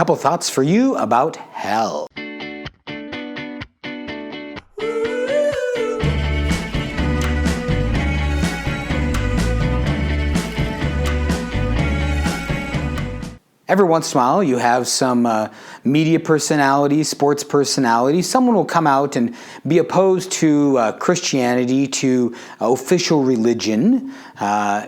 couple thoughts for you about hell. Every once in a while, you have some media personality, sports personality. Someone will come out and be opposed to Christianity, to official religion,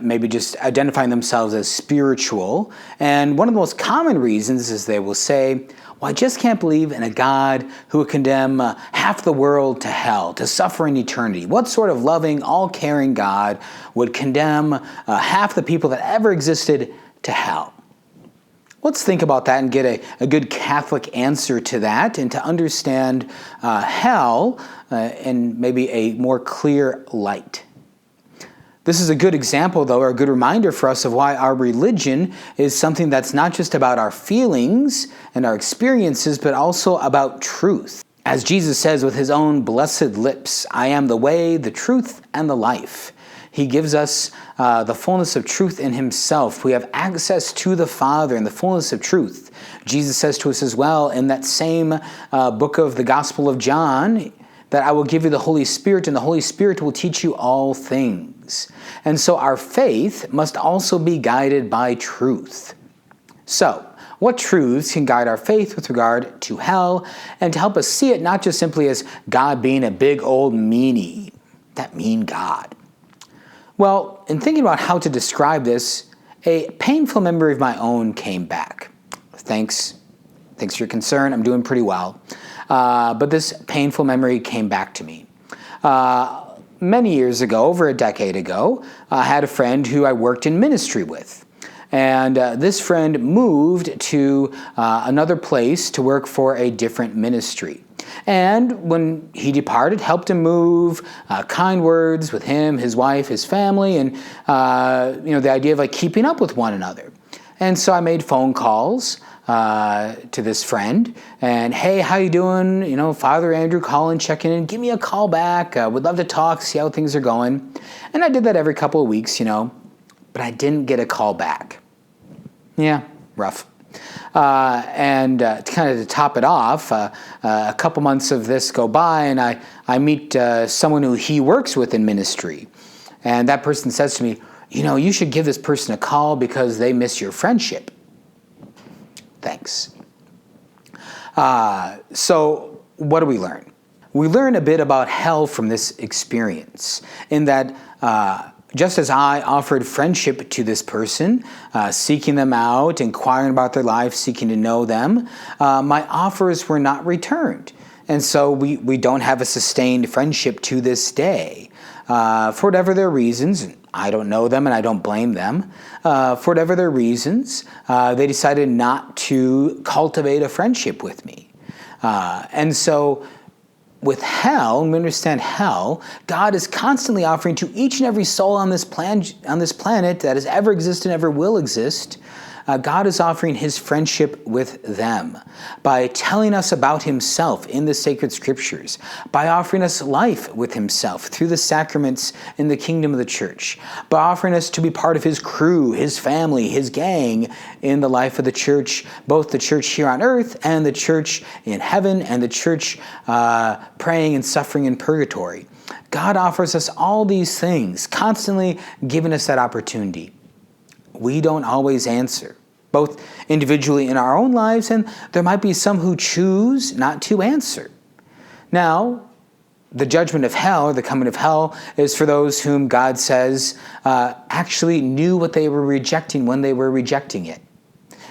maybe just identifying themselves as spiritual. And one of the most common reasons is they will say, well, I just can't believe in a God who would condemn half the world to hell, to suffer in eternity. What sort of loving, all-caring God would condemn half the people that ever existed to hell? Let's think about that and get a good Catholic answer to that, and to understand hell in maybe a more clear light. This is a good example, though, or a good reminder for us of why our religion is something that's not just about our feelings and our experiences, but also about truth. As Jesus says with his own blessed lips, I am the way, the truth, and the life. He gives us the fullness of truth in himself. We have access to the Father in the fullness of truth. Jesus says to us as well in that same book of the Gospel of John that I will give you the Holy Spirit, and the Holy Spirit will teach you all things. And so our faith must also be guided by truth. So, what truths can guide our faith with regard to hell, and to help us see it not just simply as God being a big old meanie, that mean God? Well, in thinking about how to describe this, a painful memory of my own came back. Thanks for your concern. I'm doing pretty well. But this painful memory came back to me. Many years ago, over a decade ago, I had a friend who I worked in ministry with. And this friend moved to another place to work for a different ministry. And when he departed, helped him move, kind words with him, his wife, his family, and the idea of keeping up with one another. And so I made phone calls to this friend, and hey, how you doing? Father Andrew calling, checking in, give me a call back. Would love to talk, see how things are going. And I did that every couple of weeks, but I didn't get a call back. Yeah, rough. And to top it off, a couple months of this go by, and I meet someone who he works with in ministry. And that person says to me, you should give this person a call because they miss your friendship. Thanks. So what do we learn? We learn a bit about hell from this experience, in that just as I offered friendship to this person, seeking them out, inquiring about their life, seeking to know them, my offers were not returned. And so we don't have a sustained friendship to this day. For whatever their reasons, I don't know them and I don't blame them. For whatever their reasons, they decided not to cultivate a friendship with me. And so with hell, when we understand hell, God is constantly offering to each and every soul on this planet that has ever existed and ever will exist, God is offering his friendship with them by telling us about himself in the sacred scriptures, by offering us life with himself through the sacraments in the kingdom of the church, by offering us to be part of his crew, his family, his gang in the life of the church, both the church here on earth and the church in heaven, and the church praying and suffering in purgatory. God offers us all these things, constantly giving us that opportunity. We don't always answer, both individually in our own lives, and there might be some who choose not to answer. Now, the judgment of hell, or the coming of hell, is for those whom God says actually knew what they were rejecting when they were rejecting it.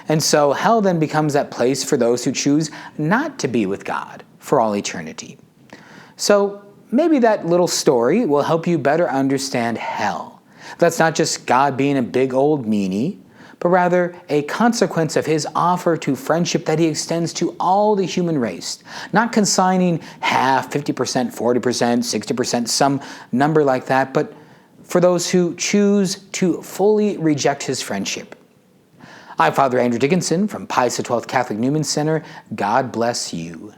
And so hell then becomes that place for those who choose not to be with God for all eternity. So maybe that little story will help you better understand hell. That's not just God being a big old meanie, but rather a consequence of his offer to friendship that he extends to all the human race, not consigning half, 50%, 40%, 60%, some number like that, but for those who choose to fully reject his friendship. I'm Father Andrew Dickinson from Pius XII Catholic Newman Center. God bless you.